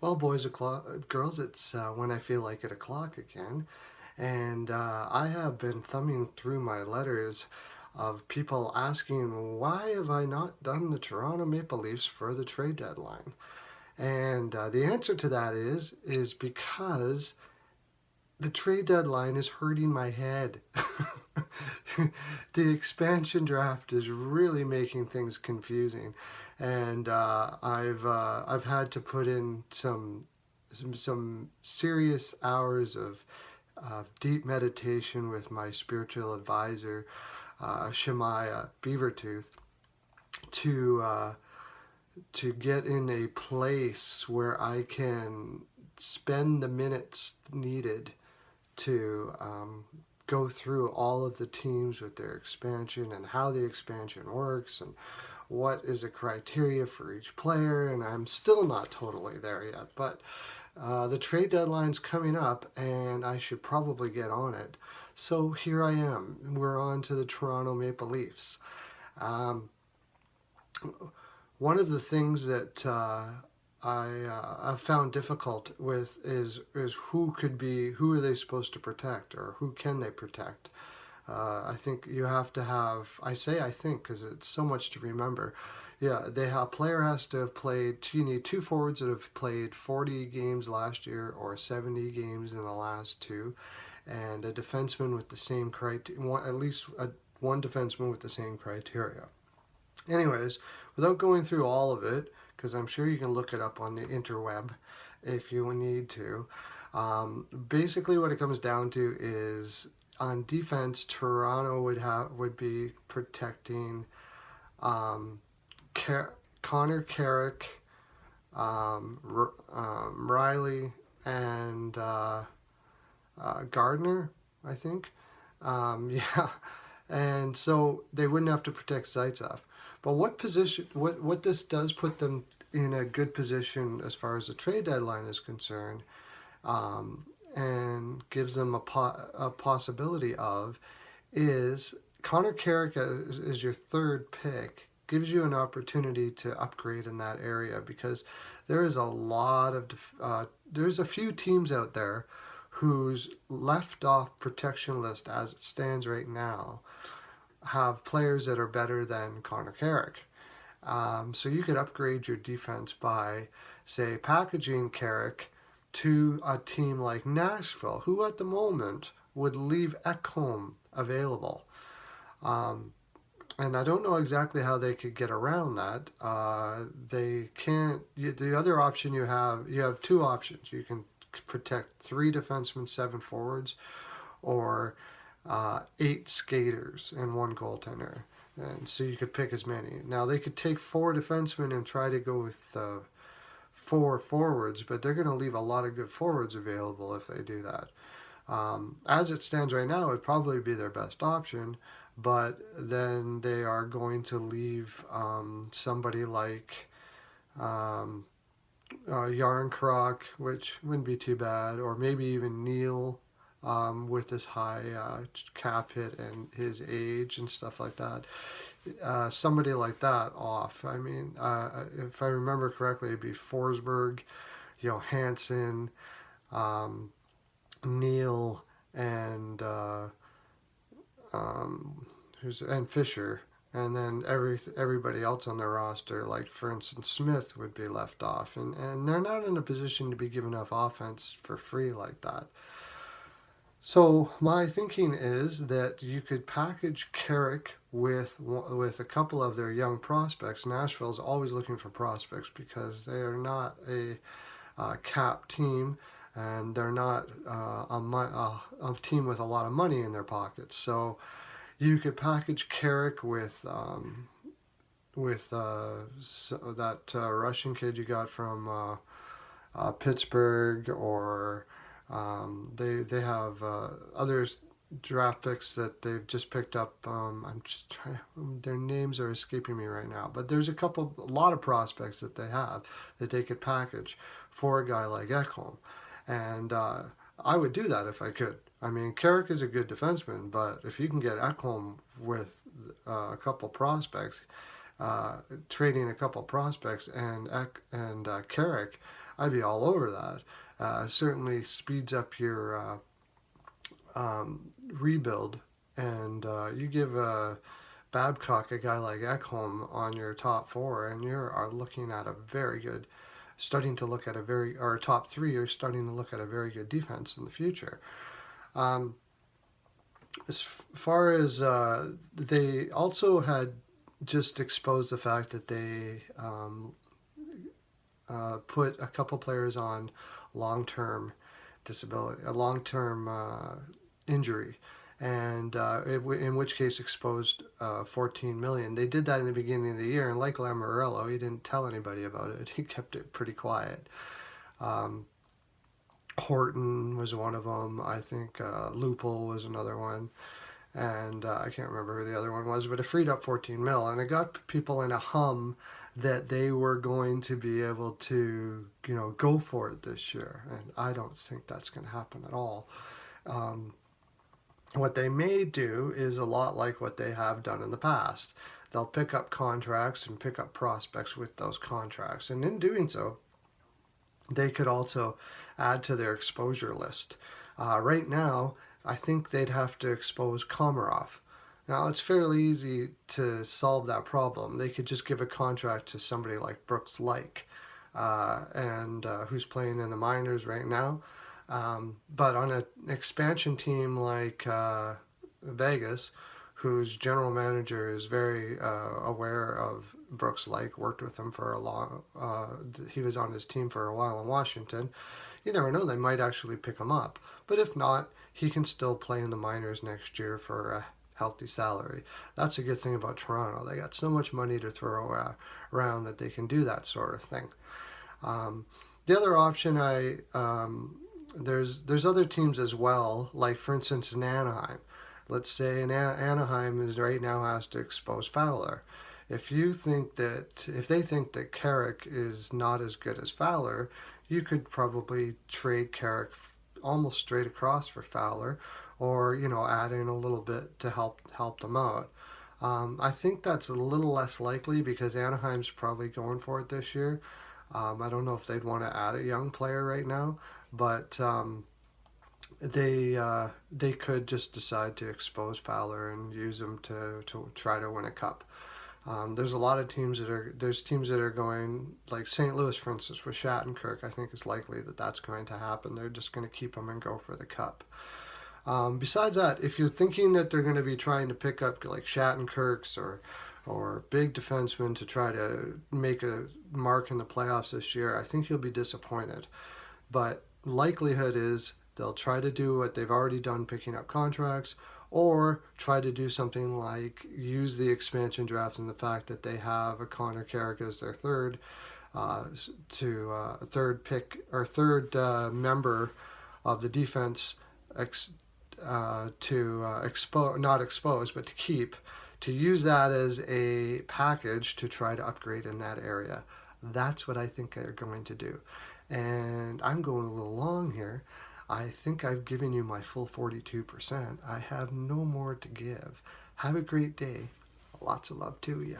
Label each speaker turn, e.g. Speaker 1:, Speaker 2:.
Speaker 1: Well, girls, it's when I feel like it o'clock again. And I have been thumbing through my letters of people asking, why have I not done the Toronto Maple Leafs for the trade deadline? And the answer to that is because the trade deadline is hurting my head. The expansion draft is really making things confusing, and I've had to put in some serious hours of deep meditation with my spiritual advisor, Shemaiah Beavertooth, to uh, to get in a place where I can spend the minutes needed to go through all of the teams with their expansion and how the expansion works and what is a criteria for each player. And I'm still not totally there yet, but the trade deadline's coming up and I should probably get on it. So here I am. We're on to the Toronto Maple Leafs. Um, One of the things that I've found difficult with is who are they supposed to protect, or who can they protect? I think you have to have. I say I think because it's so much to remember. Yeah, a player has to have played. You need two forwards that have played 40 games last year or 70 games in the last two, and a defenseman with the same criteria. At least one defenseman with the same criteria. Anyways, without going through all of it, because I'm sure you can look it up on the interweb if you need to. Basically, what it comes down to is on defense, Toronto would be protecting um, Connor Carrick, Riley, and Gardner, I think. Yeah, and so they wouldn't have to protect Zaitsev. But what this does put them in a good position as far as the trade deadline is concerned, um, and gives them a possibility of is Connor Carrick is your third pick, gives you an opportunity to upgrade in that area because there is a lot of there's a few teams out there whose left off protection list as it stands right now have players that are better than Connor Carrick. So you could upgrade your defense by, say, packaging Carrick to a team like Nashville, who at the moment would leave Ekholm available. Um, and I don't know exactly how they could get around that. They can't. The other option you have two options. You can protect three defensemen, seven forwards, or eight skaters and one goaltender. And so you could pick as many. Now they could take four defensemen and try to go with four forwards, but they're going to leave a lot of good forwards available if they do that. As it stands right now, it'd probably be their best option, but then they are going to leave somebody like um, Yarncroc, which wouldn't be too bad, or maybe even Neil with his high cap hit and his age and stuff like that. Somebody like that off. I mean, if I remember correctly, it'd be Forsberg, Johansson, um, Neil, and and Fisher, and then everybody else on their roster, like for instance Smith, would be left off, and they're not in a position to be given enough offense for free like that. So my thinking is that you could package Carrick with a couple of their young prospects. Nashville's always looking for prospects because they are not a cap team, and they're not a team with a lot of money in their pockets. So you could package Carrick with that Russian kid you got from Pittsburgh, or they have others draft picks that they've just picked up. I'm just trying. Their names are escaping me right now, but there's a lot of prospects that they have that they could package for a guy like Ekholm, and I would do that if I could. I mean, Carrick is a good defenseman, but if you can get Ekholm with a couple prospects, trading a couple prospects and Carrick, I'd be all over that. Certainly speeds up your rebuild, and you give Babcock a guy like Ekholm on your top four, and you are looking at a very good, starting to look at a very, or top three, you're starting to look at a very good defense in the future. Um, as far as they also had just exposed the fact that they put a couple players on long-term disability, a long-term injury, and in which case exposed 14 million. They did that in the beginning of the year, and like Lamoriello, he didn't tell anybody about it. He kept it pretty quiet. Um, Horton was one of them. I think Lupul was another one, and I can't remember who the other one was, but it freed up 14 mil, and it got people in a hum that they were going to be able to, go for it this year, and I don't think that's going to happen at all. What they may do is a lot like what they have done in the past. They'll pick up contracts and pick up prospects with those contracts, and in doing so, they could also add to their exposure list. Right now, I think they'd have to expose Komarov. Now, it's fairly easy to solve that problem. They could just give a contract to somebody like Brooks Lake, and who's playing in the minors right now. But on an expansion team like Vegas, whose general manager is very aware of Brooks Lake, worked with him for a long, he was on his team for a while in Washington. You never know, they might actually pick him up. But if not, he can still play in the minors next year for a healthy salary. That's a good thing about Toronto. They got so much money to throw around that they can do that sort of thing. The other option, there's other teams as well, like for instance in Anaheim. Let's say Anaheim is right now has to expose Fowler. If they think that Carrick is not as good as Fowler, you could probably trade Carrick almost straight across for Fowler, or add in a little bit to help them out. I think that's a little less likely because Anaheim's probably going for it this year. I don't know if they'd want to add a young player right now, but they could just decide to expose Fowler and use him to try to win a cup. There's a lot of teams that are going, like St. Louis, for instance, with Shattenkirk. I think it's likely that that's going to happen. They're just going to keep him and go for the cup. Besides that, if you're thinking that they're going to be trying to pick up like Shattenkirks or big defensemen to try to make a mark in the playoffs this year, I think you'll be disappointed. But likelihood is they'll try to do what they've already done, picking up contracts, or try to do something like use the expansion draft and the fact that they have a Connor Carrick as their third pick or third member of the defense not expose, but to keep, to use that as a package to try to upgrade in that area. That's what I think they're going to do. And I'm going a little long here. I think I've given you my full 42%. I have no more to give. Have a great day. Lots of love to you.